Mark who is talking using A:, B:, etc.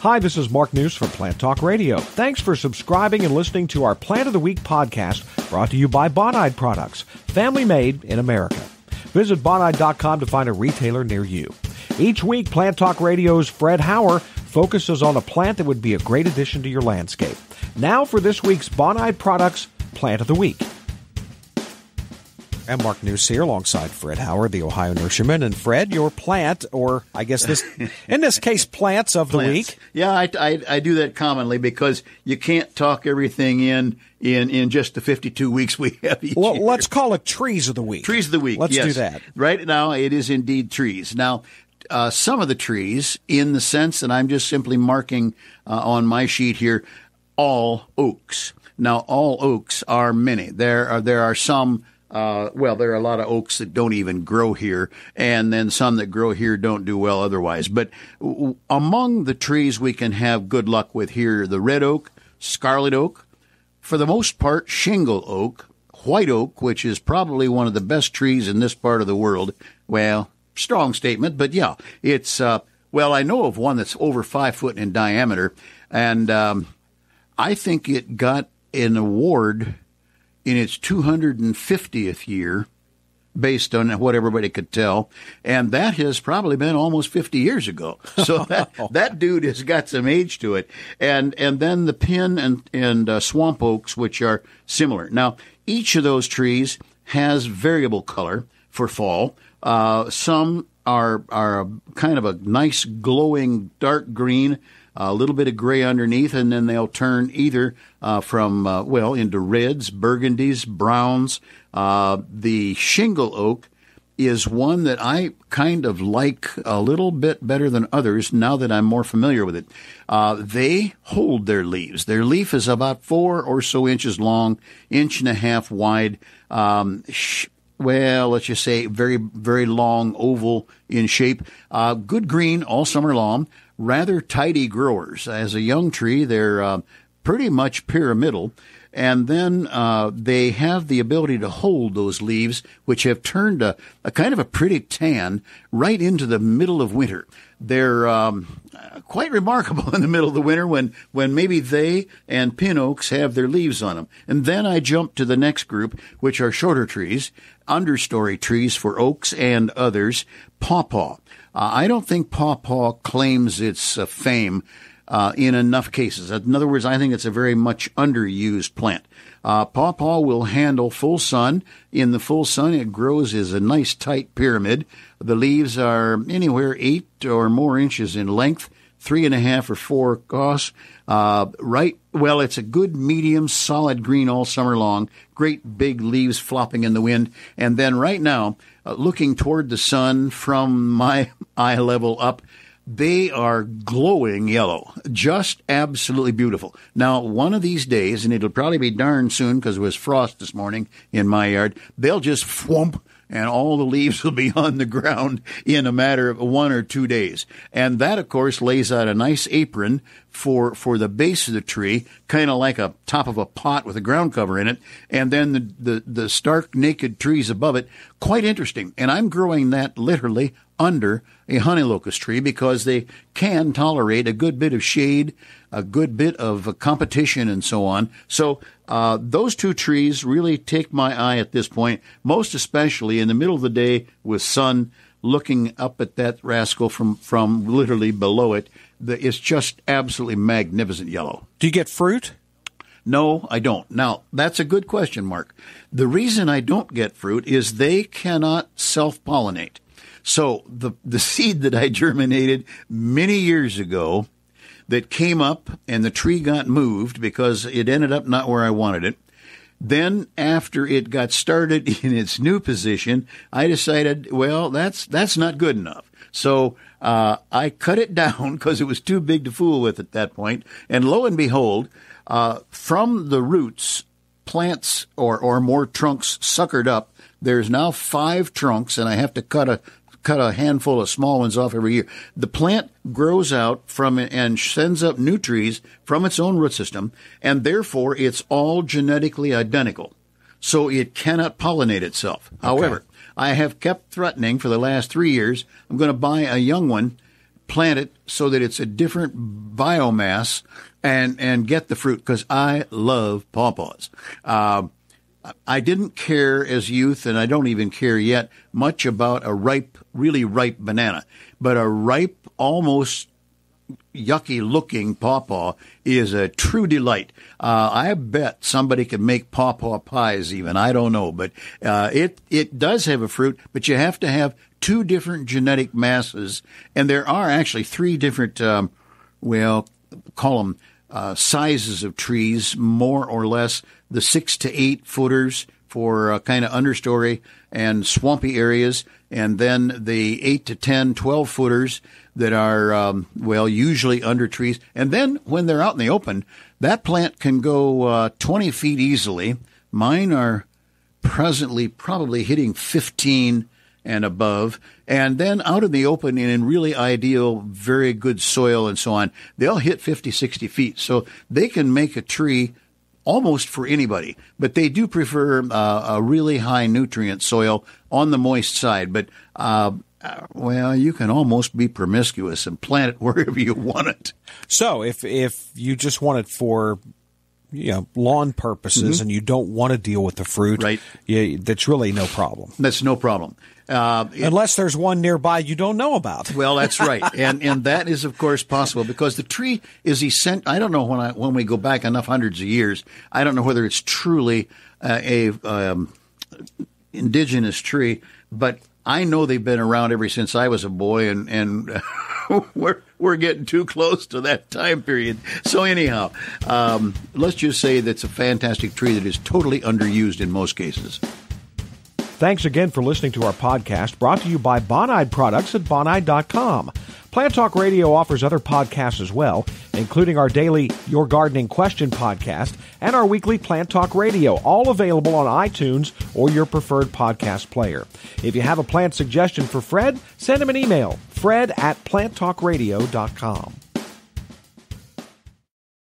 A: Hi, this is Mark News from Plant Talk Radio. Thanks for subscribing and listening to our Plant of the Week podcast, brought to you by Bonide Products, family made in America. Visit Bonide.com to find a retailer near you. Each week, Plant Talk Radio's Fred Hauer focuses on a plant that would be a great addition to your landscape. Now for this week's Bonide Products Plant of the Week. I'm Mark News here alongside Fred Hauer, the Ohio nurseryman. And Fred, your plant, or I guess this, in this case, plants of the week.
B: Yeah, I do that commonly because you can't talk everything in just the 52 weeks we have each year.
A: Let's call it trees of the week.
B: Trees of the week,
A: Let's
B: yes.
A: do that.
B: Right now, it is indeed trees. Now, some of the trees, in the sense that I'm just simply marking on my sheet here, all oaks. Now, all oaks are many. There are some... there are a lot of oaks that don't even grow here, and then some that grow here don't do well otherwise. But among the trees we can have good luck with here, the red oak, scarlet oak, for the most part, shingle oak, white oak, which is probably one of the best trees in this part of the world. Well, strong statement, but yeah, it's, I know of one that's over 5 foot in diameter, and I think it got an award in its 250th year, based on what everybody could tell. And that has probably been almost 50 years ago. So that dude has got some age to it. And then the pin and swamp oaks, which are similar. Now, each of those trees has variable color for fall. Some are kind of a nice glowing dark green, a little bit of gray underneath, and then they'll turn either into reds, burgundies, browns. The shingle oak is one that I kind of like a little bit better than others now that I'm more familiar with it. They hold their leaves. Their leaf is about 4 or so inches long, 1.5 inches wide. Let's just say very, very long oval in shape. Good green all summer long. Rather tidy growers. As a young tree, they're pretty much pyramidal, and then they have the ability to hold those leaves, which have turned a kind of a pretty tan right into the middle of winter. They're quite remarkable in the middle of the winter when maybe they and pin oaks have their leaves on them. And then I jump to the next group, which are shorter trees, understory trees for oaks and others, pawpaw. I don't think pawpaw claims its fame in enough cases. In other words, I think it's a very much underused plant. Pawpaw will handle full sun. In the full sun, it grows as a nice tight pyramid. The leaves are anywhere 8 or more inches in length, 3.5 or 4 across. It's a good medium, solid green all summer long. Great big leaves flopping in the wind. And then right now, looking toward the sun from my eye level up, they are glowing yellow, just absolutely beautiful. Now, one of these days, and it'll probably be darn soon because it was frost this morning in my yard, they'll just thwomp, and all the leaves will be on the ground in a matter of 1 or 2 days. And that, of course, lays out a nice apron for the base of the tree, kind of like a top of a pot with a ground cover in it, and then the stark naked trees above it. Quite interesting. And I'm growing that literally under a honey locust tree because they can tolerate a good bit of shade, a good bit of competition, and so on. So those two trees really take my eye at this point, most especially in the middle of the day with sun looking up at that rascal from literally below it. It's just absolutely magnificent yellow.
A: Do you get fruit?
B: No, I don't. Now, that's a good question, Mark. The reason I don't get fruit is they cannot self-pollinate. So the seed that I germinated many years ago that came up and the tree got moved because it ended up not where I wanted it. Then after it got started in its new position, I decided, that's not good enough. So I cut it down because it was too big to fool with at that point. And lo and behold, from the roots, plants or more trunks suckered up. There's now 5 trunks, and I have to cut a handful of small ones off every year. The plant grows out from it and sends up new trees from its own root system, and therefore it's all genetically identical. So it cannot pollinate itself. Okay. However, I have kept threatening for the last 3 years, I'm going to buy a young one, plant it so that it's a different biomass and get the fruit, because I love pawpaws. I didn't care as youth, and I don't even care yet, much about a ripe, really ripe banana. But a ripe, almost yucky-looking pawpaw is a true delight. I bet somebody could make pawpaw pies even. I don't know. But it does have a fruit, but you have to have two different genetic masses. And there are actually three different, call them sizes of trees, more or less. The 6 to 8 footers for kind of understory and swampy areas, and then the 8 to 10, 12 footers that are, usually under trees. And then when they're out in the open, that plant can go 20 feet easily. Mine are presently probably hitting 15 and above. And then out in the open and in really ideal, very good soil and so on, they'll hit 50, 60 feet. So they can make a tree almost for anybody, but they do prefer a really high nutrient soil on the moist side. But, you can almost be promiscuous and plant it wherever you want it.
A: So if you just want it for lawn purposes, and you don't want to deal with the fruit,
B: right?
A: That's really no problem.
B: That's no problem.
A: Unless there's one nearby you don't know about.
B: Well, that's right. And that is, of course, possible because the tree is essential. I don't know when we go back enough hundreds of years, I don't know whether it's truly a indigenous tree, but I know they've been around ever since I was a boy, and we're getting too close to that time period. So anyhow, let's just say that's a fantastic tree that is totally underused in most cases.
A: Thanks again for listening to our podcast, brought to you by Bonide Products at Bonide.com. Plant Talk Radio offers other podcasts as well, including our daily Your Gardening Question podcast and our weekly Plant Talk Radio, all available on iTunes or your preferred podcast player. If you have a plant suggestion for Fred, send him an email, fred@planttalkradio.com.